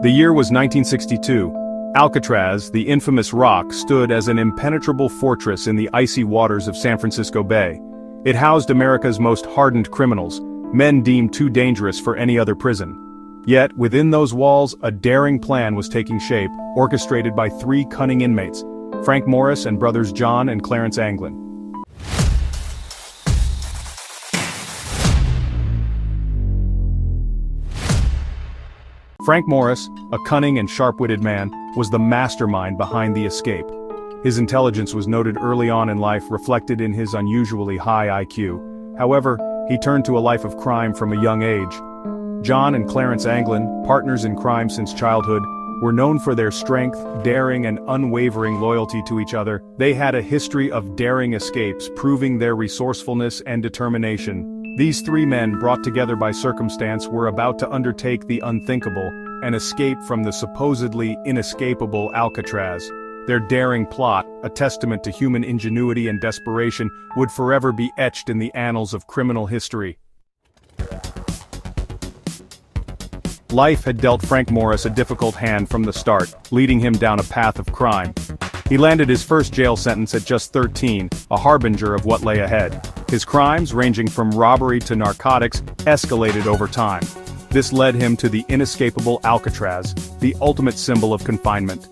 The year was 1962. Alcatraz, the infamous rock, stood as an impenetrable fortress in the icy waters of San Francisco Bay. It housed America's most hardened criminals, men deemed too dangerous for any other prison. Yet, within those walls, a daring plan was taking shape, orchestrated by three cunning inmates, Frank Morris and brothers John and Clarence Anglin. Frank Morris, a cunning and sharp-witted man, was the mastermind behind the escape. His intelligence was noted early on in life, reflected in his unusually high IQ. However, he turned to a life of crime from a young age. John and Clarence Anglin, partners in crime since childhood, were known for their strength, daring, and unwavering loyalty to each other. They had a history of daring escapes, proving their resourcefulness and determination. These three men, brought together by circumstance, were about to undertake the unthinkable, an escape from the supposedly inescapable Alcatraz. Their daring plot, a testament to human ingenuity and desperation, would forever be etched in the annals of criminal history. Life had dealt Frank Morris a difficult hand from the start, leading him down a path of crime. He landed his first jail sentence at just 13, a harbinger of what lay ahead. His crimes, ranging from robbery to narcotics, escalated over time. This led him to the inescapable Alcatraz, the ultimate symbol of confinement.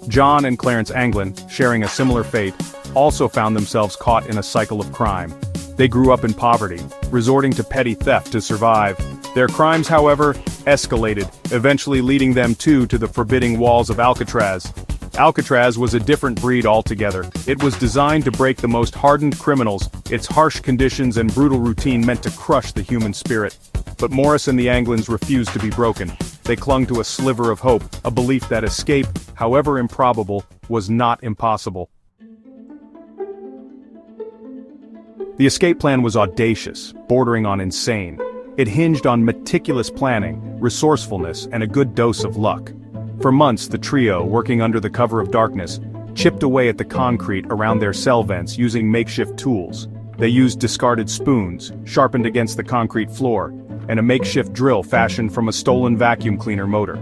John and Clarence Anglin, sharing a similar fate, also found themselves caught in a cycle of crime. They grew up in poverty, resorting to petty theft to survive. Their crimes, however, escalated, eventually leading them to the forbidding walls of Alcatraz. Alcatraz was a different breed altogether. It was designed to break the most hardened criminals, its harsh conditions and brutal routine meant to crush the human spirit. But Morris and the Anglins refused to be broken. They clung to a sliver of hope, a belief that escape, however improbable, was not impossible. The escape plan was audacious, bordering on insane. It hinged on meticulous planning, resourcefulness, and a good dose of luck. For months, the trio, working under the cover of darkness, chipped away at the concrete around their cell vents using makeshift tools. They used discarded spoons, sharpened against the concrete floor, and a makeshift drill fashioned from a stolen vacuum cleaner motor.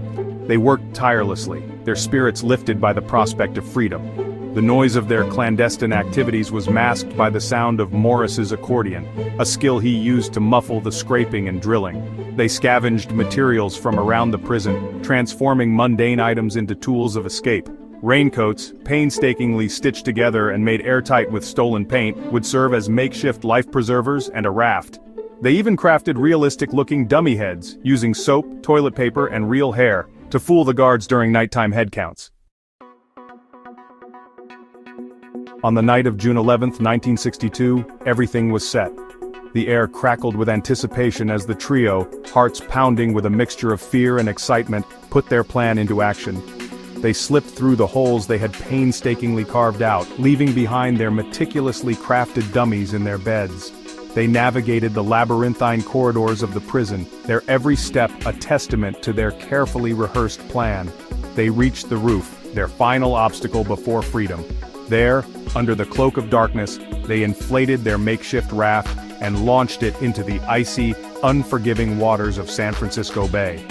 They worked tirelessly, their spirits lifted by the prospect of freedom. The noise of their clandestine activities was masked by the sound of Morris's accordion, a skill he used to muffle the scraping and drilling. They scavenged materials from around the prison, transforming mundane items into tools of escape. Raincoats, painstakingly stitched together and made airtight with stolen paint, would serve as makeshift life preservers and a raft. They even crafted realistic-looking dummy heads, using soap, toilet paper, and real hair, to fool the guards during nighttime head counts. On the night of June 11, 1962, everything was set. The air crackled with anticipation as the trio, hearts pounding with a mixture of fear and excitement, put their plan into action. They slipped through the holes they had painstakingly carved out, leaving behind their meticulously crafted dummies in their beds. They navigated the labyrinthine corridors of the prison, their every step a testament to their carefully rehearsed plan. They reached the roof, their final obstacle before freedom. There, under the cloak of darkness, they inflated their makeshift raft and launched it into the icy, unforgiving waters of San Francisco Bay.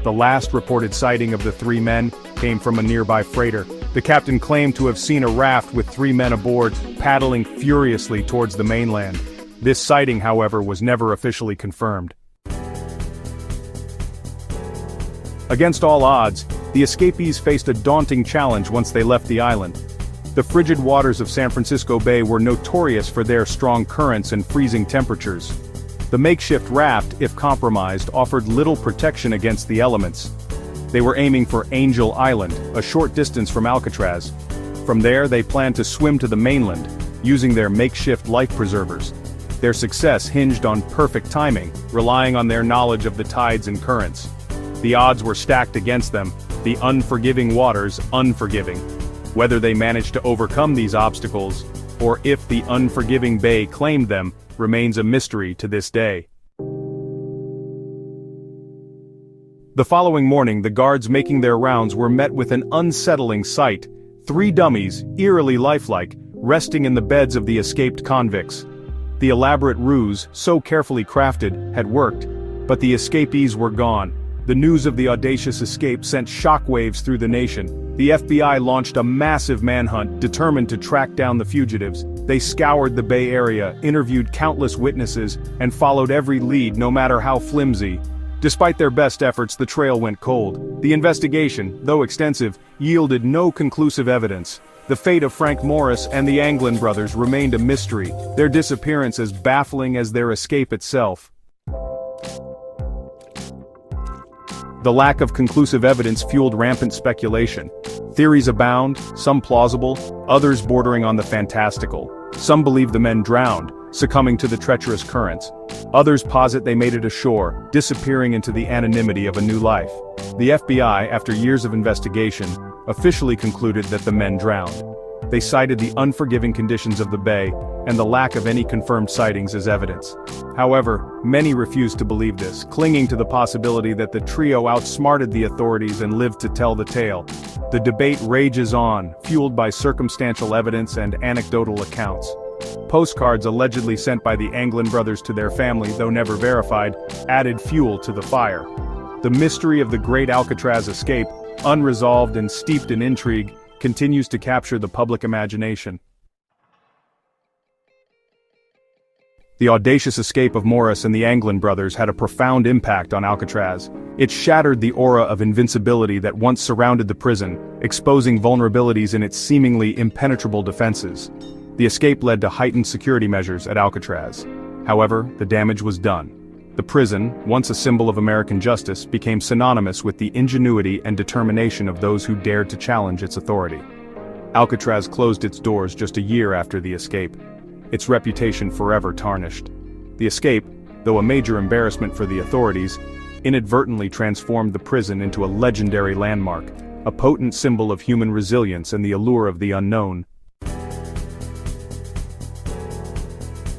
The last reported sighting of the three men came from a nearby freighter. The captain claimed to have seen a raft with three men aboard, paddling furiously towards the mainland. This sighting, however, was never officially confirmed. Against all odds, the escapees faced a daunting challenge once they left the island. The frigid waters of San Francisco Bay were notorious for their strong currents and freezing temperatures. The makeshift raft, if compromised, offered little protection against the elements. They were aiming for Angel Island, a short distance from Alcatraz. From there, they planned to swim to the mainland, using their makeshift life preservers. Their success hinged on perfect timing, relying on their knowledge of the tides and currents. The odds were stacked against them, the unforgiving waters unforgiving. Whether they managed to overcome these obstacles, or if the unforgiving bay claimed them, remains a mystery to this day. The following morning, the guards making their rounds were met with an unsettling sight: three dummies, eerily lifelike, resting in the beds of the escaped convicts. The elaborate ruse, so carefully crafted, had worked, but the escapees were gone. The news of the audacious escape sent shockwaves through the nation. The FBI launched a massive manhunt, determined to track down the fugitives. They scoured the Bay Area, interviewed countless witnesses, and followed every lead, no matter how flimsy. Despite their best efforts, the trail went cold. The investigation, though extensive, yielded no conclusive evidence. The fate of Frank Morris and the Anglin brothers remained a mystery, their disappearance as baffling as their escape itself. The lack of conclusive evidence fueled rampant speculation. Theories abound, some plausible, others bordering on the fantastical. Some believe the men drowned, succumbing to the treacherous currents. Others posit they made it ashore, disappearing into the anonymity of a new life. The FBI, after years of investigation, officially concluded that the men drowned. They cited the unforgiving conditions of the bay and the lack of any confirmed sightings as evidence. However, many refused to believe this, clinging to the possibility that the trio outsmarted the authorities and lived to tell the tale. The debate rages on, fueled by circumstantial evidence and anecdotal accounts. Postcards allegedly sent by the Anglin brothers to their family, though never verified, added fuel to the fire. The mystery of the great Alcatraz escape, unresolved and steeped in intrigue, continues to capture the public imagination. The audacious escape of Morris and the Anglin brothers had a profound impact on Alcatraz. It shattered the aura of invincibility that once surrounded the prison, exposing vulnerabilities in its seemingly impenetrable defenses. The escape led to heightened security measures at Alcatraz. However, the damage was done. The prison, once a symbol of American justice, became synonymous with the ingenuity and determination of those who dared to challenge its authority. Alcatraz closed its doors just a year after the escape, its reputation forever tarnished. The escape, though a major embarrassment for the authorities, inadvertently transformed the prison into a legendary landmark, a potent symbol of human resilience and the allure of the unknown.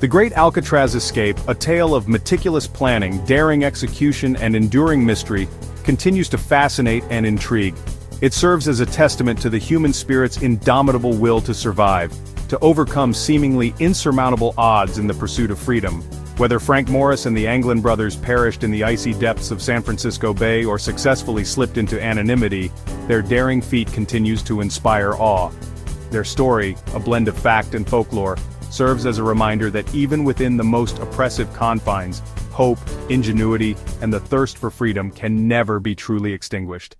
The Great Alcatraz Escape, a tale of meticulous planning, daring execution, and enduring mystery, continues to fascinate and intrigue. It serves as a testament to the human spirit's indomitable will to survive, to overcome seemingly insurmountable odds in the pursuit of freedom. Whether Frank Morris and the Anglin brothers perished in the icy depths of San Francisco Bay or successfully slipped into anonymity, their daring feat continues to inspire awe. Their story, a blend of fact and folklore, serves as a reminder that even within the most oppressive confines, hope, ingenuity, and the thirst for freedom can never be truly extinguished.